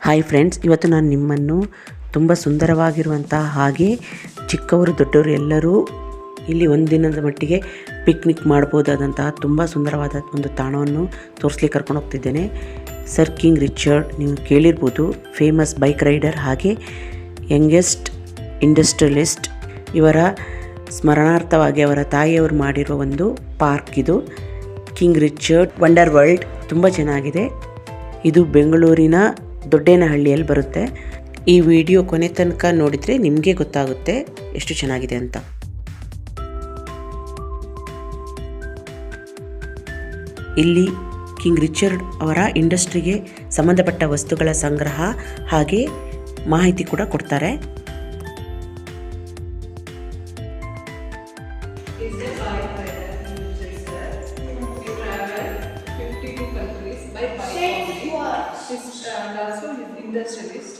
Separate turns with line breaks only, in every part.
Hi friends, ಇವತ್ತು ನಾನು ನಿಮ್ಮನ್ನು ತುಂಬ ಸುಂದರವಾಗಿರುವಂಥ ಹಾಗೆ ಚಿಕ್ಕವರು ದೊಡ್ಡವರು ಎಲ್ಲರೂ ಇಲ್ಲಿ ಒಂದು ದಿನದ ಮಟ್ಟಿಗೆ ಪಿಕ್ನಿಕ್ ಮಾಡ್ಬೋದಾದಂತಹ ತುಂಬ ಸುಂದರವಾದ ಒಂದು ತಾಣವನ್ನು ತೋರಿಸ್ಲಿಕ್ಕೆ ಕರ್ಕೊಂಡು ಹೋಗ್ತಿದ್ದೇನೆ. ಸರ್ ಕಿಂಗ್ ರಿಚರ್ಡ್, ನೀವು ಕೇಳಿರ್ಬೋದು, ಫೇಮಸ್ ಬೈಕ್ ರೈಡರ್ ಹಾಗೆ ಯಂಗೆಸ್ಟ್ ಇಂಡಸ್ಟ್ರಿಯಲಿಸ್ಟ್. ಇವರ ಸ್ಮರಣಾರ್ಥವಾಗಿ ಅವರ ತಾಯಿಯವರು ಮಾಡಿರುವ ಒಂದು ಪಾರ್ಕ್ ಇದು, ಕಿಂಗ್ ರಿಚರ್ಡ್ ವಂಡರ್ ವರ್ಲ್ಡ್. ತುಂಬ ಚೆನ್ನಾಗಿದೆ. ಇದು ಬೆಂಗಳೂರಿನ ದೊಡ್ಡೇನಹಳ್ಳಿಯಲ್ಲಿ ಬರುತ್ತೆ. ಈ ವಿಡಿಯೋ ಕೊನೆ ತನಕ ನೋಡಿದರೆ ನಿಮಗೆ ಗೊತ್ತಾಗುತ್ತೆ ಎಷ್ಟು ಚೆನ್ನಾಗಿದೆ ಅಂತ. ಇಲ್ಲಿ ಕಿಂಗ್ ರಿಚರ್ಡ್ ಅವರ ಇಂಡಸ್ಟ್ರಿಗೆ ಸಂಬಂಧಪಟ್ಟ ವಸ್ತುಗಳ ಸಂಗ್ರಹ ಹಾಗೆ ಮಾಹಿತಿ ಕೂಡ ಕೊಡ್ತಾರೆ.
And also his industrialist,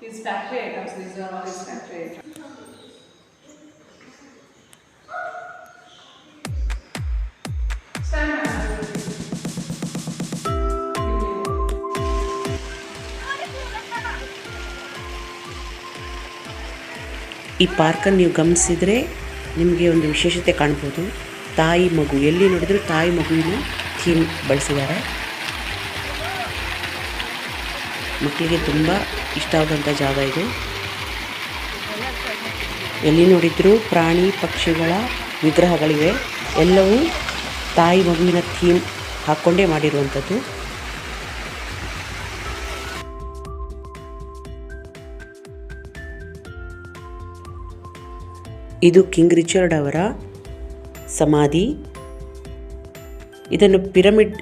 his factory items, these are all his factory items.
ಈ ಪಾರ್ಕನ್ನು ನೀವು ಗಮನಿಸಿದರೆ ನಿಮಗೆ ಒಂದು ವಿಶೇಷತೆ ಕಾಣ್ಬೋದು. ತಾಯಿ ಮಗು, ಎಲ್ಲಿ ನೋಡಿದರೂ ತಾಯಿ ಮಗುವಿನ ಥೀಮ್ ಬಳಸಿದ್ದಾರೆ. ಮಕ್ಕಳಿಗೆ ತುಂಬ ಇಷ್ಟ ಆಗುವಂಥ ಜಾಗ ಇದು. ಎಲ್ಲಿ ನೋಡಿದರೂ ಪ್ರಾಣಿ ಪಕ್ಷಿಗಳ ವಿಗ್ರಹಗಳಿವೆ. ಎಲ್ಲವೂ ತಾಯಿ ಮಗುವಿನ ಥೀಮ್ ಹಾಕ್ಕೊಂಡೇ ಮಾಡಿರುವಂಥದ್ದು. ಇದು ಕಿಂಗ್ ರಿಚರ್ಡ್ ಅವರ ಸಮಾಧಿ. ಇದನ್ನು ಪಿರಮಿಡ್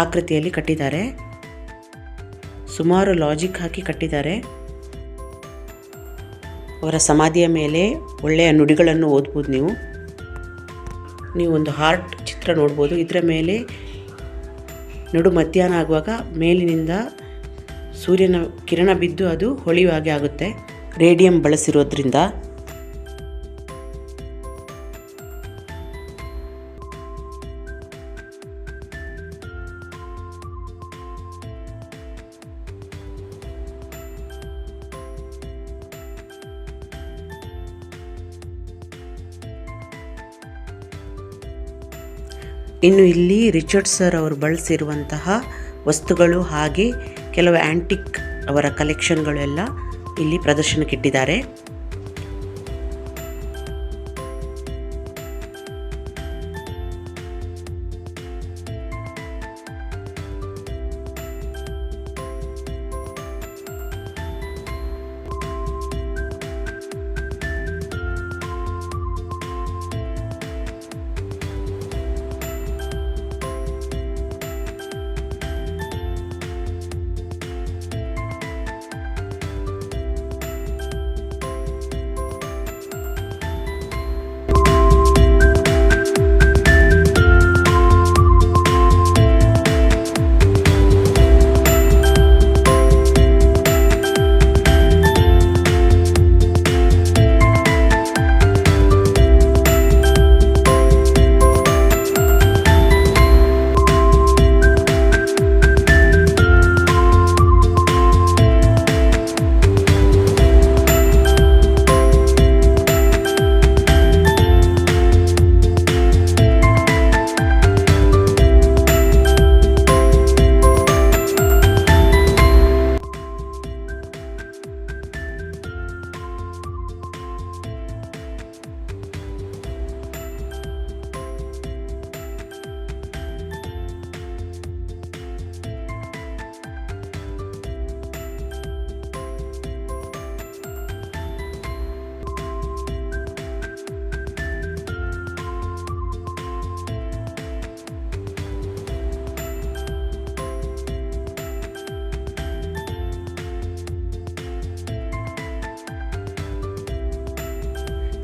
ಆಕೃತಿಯಲ್ಲಿ ಕಟ್ಟಿದ್ದಾರೆ. ಸುಮಾರು ಲಾಜಿಕ್ ಹಾಕಿ ಕಟ್ಟಿದ್ದಾರೆ. ಅವರ ಸಮಾಧಿಯ ಮೇಲೆ ಒಳ್ಳೆಯ ನುಡಿಗಳನ್ನು ಓದ್ಬೋದು. ನೀವು ಒಂದು ಹಾರ್ಟ್ ಚಿತ್ರ ನೋಡ್ಬೋದು. ಇದರ ಮೇಲೆ ನಡು ಮಧ್ಯಾಹ್ನ ಆಗುವಾಗ ಮೇಲಿನಿಂದ ಸೂರ್ಯನ ಕಿರಣ ಬಿದ್ದು ಅದು ಹೊಳೆಯುವ ಹಾಗೆ ಆಗುತ್ತೆ, ರೇಡಿಯಂ ಬಳಸಿರೋದ್ರಿಂದ. ಇನ್ನು ಇಲ್ಲಿ ರಿಚರ್ಡ್ ಸರ್ ಅವರು ಬಳಸಿರುವಂತಹ ವಸ್ತುಗಳು ಹಾಗೆ ಕೆಲವು ಆ್ಯಂಟಿಕ್ ಅವರ ಕಲೆಕ್ಷನ್ಗಳು ಎಲ್ಲ ಇಲ್ಲಿ ಪ್ರದರ್ಶನಕ್ಕಿಟ್ಟಿದ್ದಾರೆ.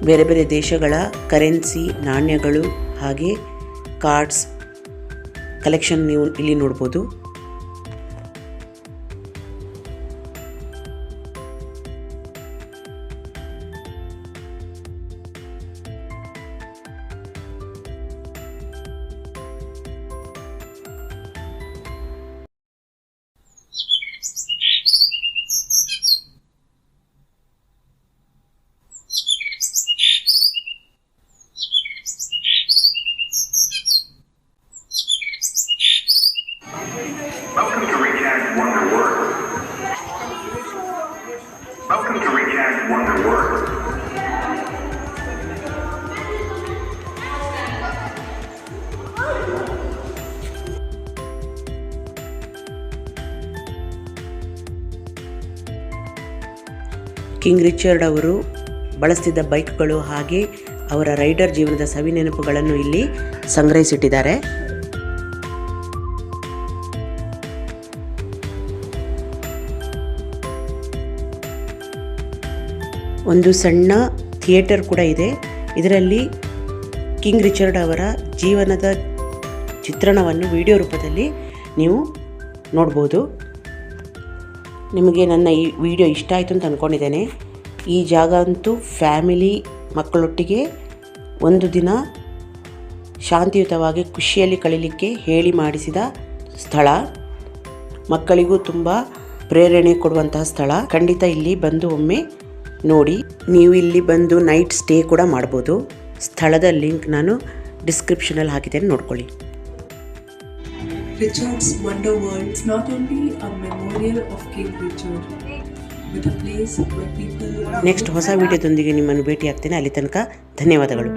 ಬೇರೆ ಬೇರೆ ದೇಶಗಳ ಕರೆನ್ಸಿ, ನಾಣ್ಯಗಳು ಹಾಗೆ ಕಾರ್ಡ್ಸ್ ಕಲೆಕ್ಷನ್ ನೀವು ಇಲ್ಲಿ ನೋಡ್ಬೋದು. ಕಿಂಗ್ ರಿಚರ್ಡ್ ಅವರು ಬಳಸ್ತಿದ್ದ ಬೈಕ್ಗಳು ಹಾಗೆ ಅವರ ರೈಡರ್ ಜೀವನದ ಸವಿನೆನಪುಗಳನ್ನು ಇಲ್ಲಿ ಸಂಗ್ರಹಿಸಿಟ್ಟಿದ್ದಾರೆ. ಒಂದು ಸಣ್ಣ ಥಿಯೇಟರ್ ಕೂಡ ಇದೆ. ಇದರಲ್ಲಿ ಕಿಂಗ್ ರಿಚರ್ಡ್ ಅವರ ಜೀವನದ ಚಿತ್ರಣವನ್ನು ವಿಡಿಯೋ ರೂಪದಲ್ಲಿ ನೀವು ನೋಡ್ಬೋದು. ನಿಮಗೆ ನನ್ನ ಈ ವಿಡಿಯೋ ಇಷ್ಟ ಆಯಿತು ಅಂತ ಅಂದ್ಕೊಂಡಿದ್ದೇನೆ. ಈ ಜಾಗ ಅಂತೂ ಫ್ಯಾಮಿಲಿ ಮಕ್ಕಳೊಟ್ಟಿಗೆ ಒಂದು ದಿನ ಶಾಂತಿಯುತವಾಗಿ ಖುಷಿಯಲ್ಲಿ ಕಳೀಲಿಕ್ಕೆ ಹೇಳಿ ಮಾಡಿಸಿದ ಸ್ಥಳ. ಮಕ್ಕಳಿಗೂ ತುಂಬ ಪ್ರೇರಣೆ ಕೊಡುವಂತಹ ಸ್ಥಳ. ಖಂಡಿತ ಇಲ್ಲಿ ಬಂದು ಒಮ್ಮೆ ನೋಡಿ. ನೀವು ಇಲ್ಲಿ ಬಂದು ನೈಟ್ ಸ್ಟೇ ಕೂಡ ಮಾಡ್ಬೋದು. ಸ್ಥಳದ ಲಿಂಕ್ ನಾನು ಡಿಸ್ಕ್ರಿಪ್ಷನಲ್ಲಿ ಹಾಕಿದ್ದೇನೆ, ನೋಡ್ಕೊಳ್ಳಿ.
Richard's Wonder World is not only a memorial of King Richard, but a place where people...
next ಹೊಸ ವಿಡಿಯೋದೊಂದಿಗೆ ನಿಮ್ಮನ್ನು ಭೇಟಿ ಆಗ್ತೇನೆ. ಅಲ್ಲಿ ತನಕ ಧನ್ಯವಾದಗಳು.